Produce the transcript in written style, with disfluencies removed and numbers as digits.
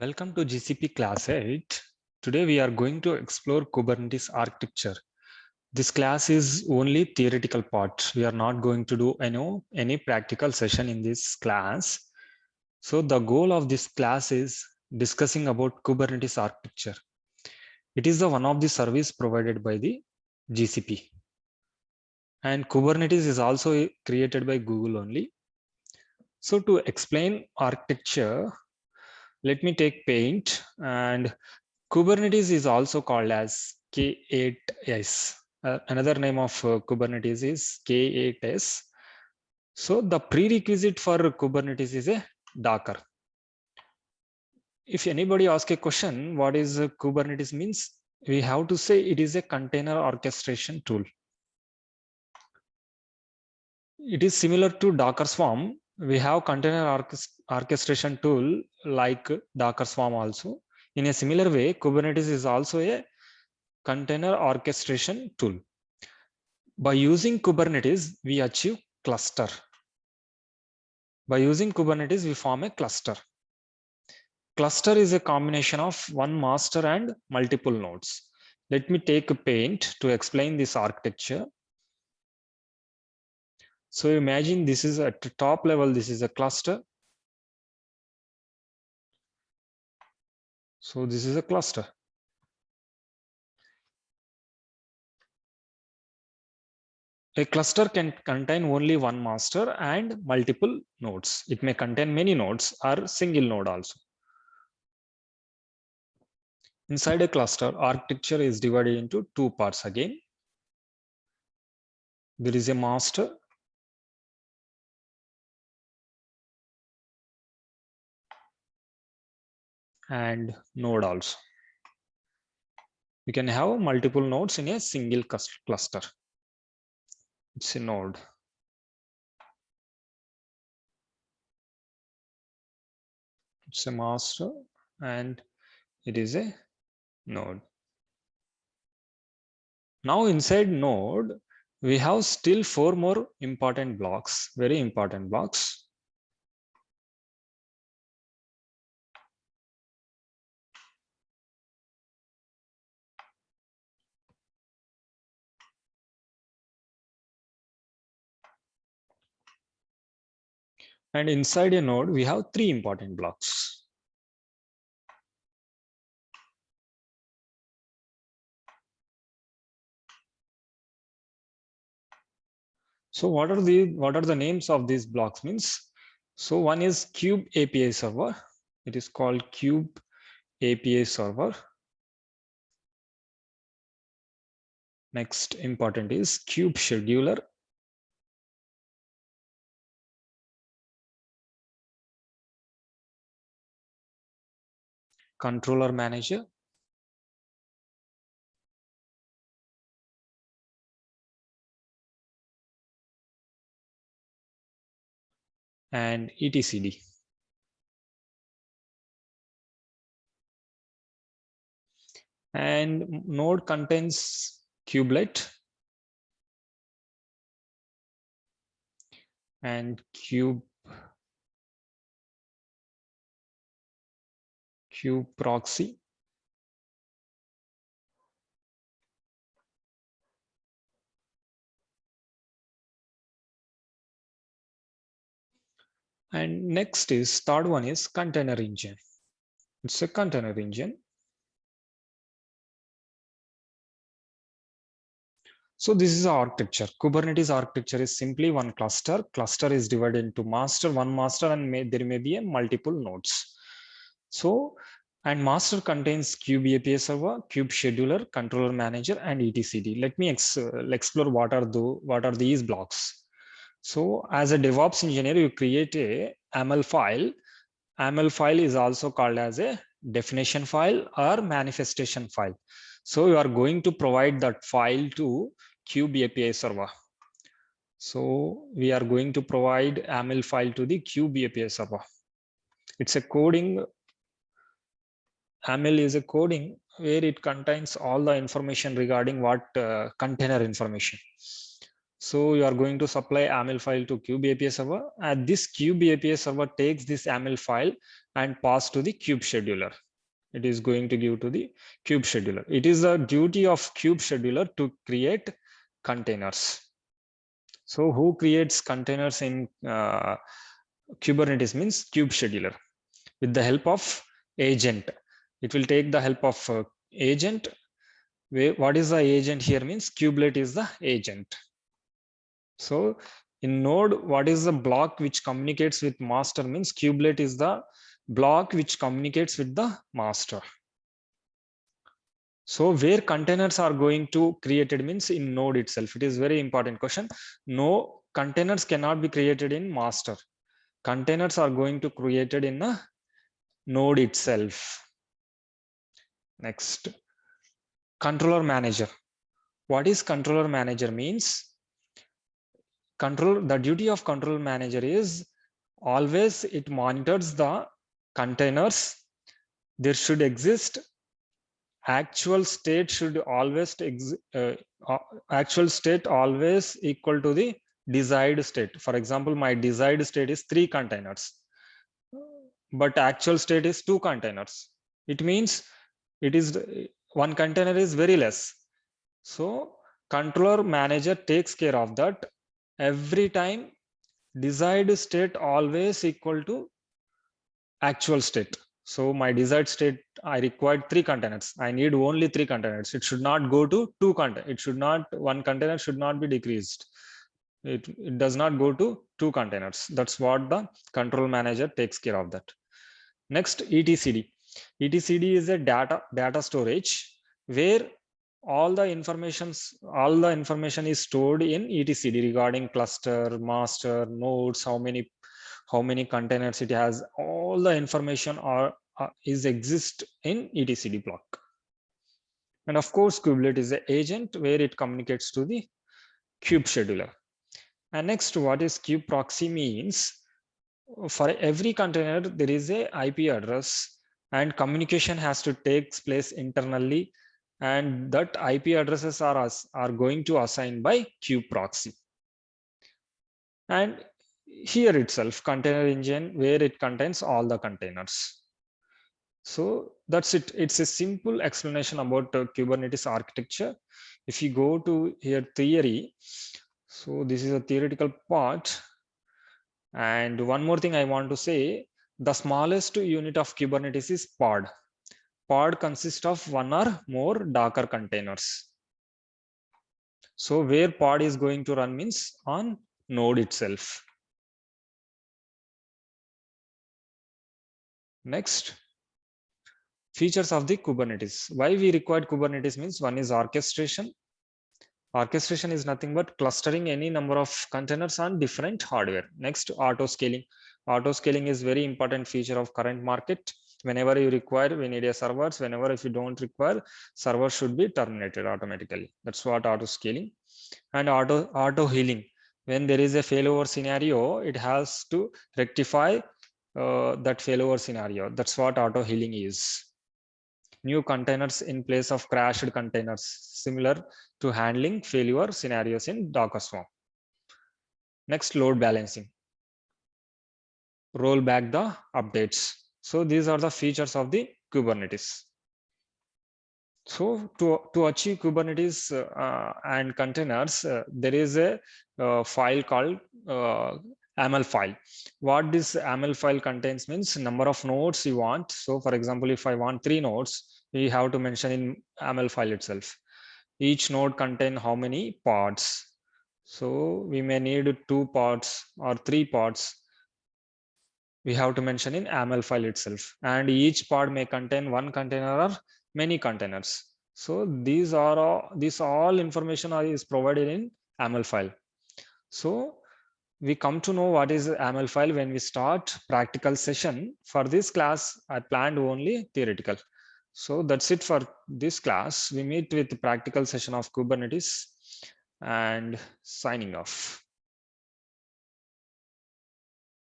Welcome to GCP Class 8. Today we are going to explore Kubernetes architecture. This class is only theoretical part. We are not going to do any practical session in this class. So the goal of this class is discussing about Kubernetes architecture. It is one of the service provided by the GCP. And Kubernetes is also created by Google only. So to explain architecture, let me take Paint, and Kubernetes is also called as K8s. Another name of Kubernetes is K8s. So the prerequisite for Kubernetes is a Docker. If anybody asks a question, what is Kubernetes means? We have to say it is a container orchestration tool. It is similar to Docker Swarm. We have container orchestration tool like Docker Swarm also. In a similar way, Kubernetes is also a container orchestration tool. By using Kubernetes, we achieve cluster. By using Kubernetes, we form a cluster. Cluster is a combination of one master and multiple nodes. Let me take a Paint to explain this architecture. So imagine this is at the top level, this is a cluster. So this is a cluster. A cluster can contain only one master and multiple nodes. It may contain many nodes or single node also. Inside a cluster, architecture is divided into two parts again. There is a master and node also. You can have multiple nodes in a single cluster. It's a node. It's a master and it is a node. Now inside node, we have still four more important blocks, very important blocks. And inside a node, we have three important blocks. So what are the names of these blocks means? So one is Kube API server. It is called Kube API server. Next important is Kube scheduler. Controller manager. And etcd. And node contains kubelet and kube proxy. And next is third one is container engine. It's a container engine. So this is our architecture. Kubernetes architecture is simply one cluster. Cluster is divided into one master, and there may be a multiple nodes. So, and master contains Kube API server, Kube scheduler, controller manager, and etcd. Let me explore what are these blocks. So as a DevOps engineer, you create a YAML file. YAML file is also called as a definition file or manifestation file. So you are going to provide that file to Kube API server. So we are going to provide YAML file to the Kube API server. It's a coding. YAML is a coding where it contains all the information regarding what container information. So you are going to supply AML file to Kube API server, and this Kube API server takes this AML file and pass to the Kube scheduler. It is going to give to the Kube scheduler. It is the duty of Kube scheduler to create containers. So who creates containers in Kubernetes means Kube scheduler with the help of agent. It will take the help of agent. What is the agent here means kubelet is the agent. So in node, what is the block which communicates with master means kubelet is the block which communicates with the master. So where containers are going to created means in node itself. It is very important question. No, containers cannot be created in master. Containers are going to created in a node itself. Next, controller manager. What is controller manager means? The duty of control manager is always it monitors the containers. There should exist actual state should always actual state always equal to the desired state. For example, my desired state is 3 containers, but actual state is 2 containers. It means it is 1 container is very less. So controller manager takes care of that. Every time desired state always equal to actual state. So my desired state, I required 3 containers. I need only 3 containers. It should not go to 2 containers. It should not, 1 container should not be decreased. It does not go to 2 containers. That's what the control manager takes care of that. Next, etcd. Etcd is a data storage where all the information is stored in etcd regarding cluster, master, nodes, how many containers it has. All the information is exist in etcd block. And of course, kubelet is an agent where it communicates to the kube scheduler. And next, what is kube proxy means? For every container, there is a IP address and communication has to take place internally, and that IP addresses are going to assign by kube proxy. And here itself, container engine, where it contains all the containers. So that's it. It's a simple explanation about Kubernetes architecture. If you go to here theory, so this is a theoretical part. And one more thing I want to say, the smallest unit of Kubernetes is pod. Pod consists of 1 or more Docker containers. So where pod is going to run means on node itself. Next, features of the Kubernetes. Why we required Kubernetes means one is orchestration. Orchestration is nothing but clustering any number of containers on different hardware. Next, auto scaling. Auto scaling is very important feature of current market. Whenever you require, we need a servers. Whenever if you don't require, server should be terminated automatically. That's what auto scaling. And auto healing. When there is a failover scenario, it has to rectify that failover scenario. That's what auto healing is. New containers in place of crashed containers, similar to handling failure scenarios in Docker Swarm. Next, load balancing. Roll back the updates. So these are the features of the Kubernetes. So to achieve Kubernetes and containers, there is a file called AML file. What this AML file contains means number of nodes you want. So for example, if I want 3 nodes, we have to mention in AML file itself. Each node contain how many pods. So we may need 2 pods or 3 pods. We have to mention in AML file itself. And each pod may contain 1 container or many containers. So these all information is provided in AML file. So we come to know what is AML file when we start practical session. For this class, I planned only theoretical. So that's it for this class. We meet with the practical session of Kubernetes and signing off.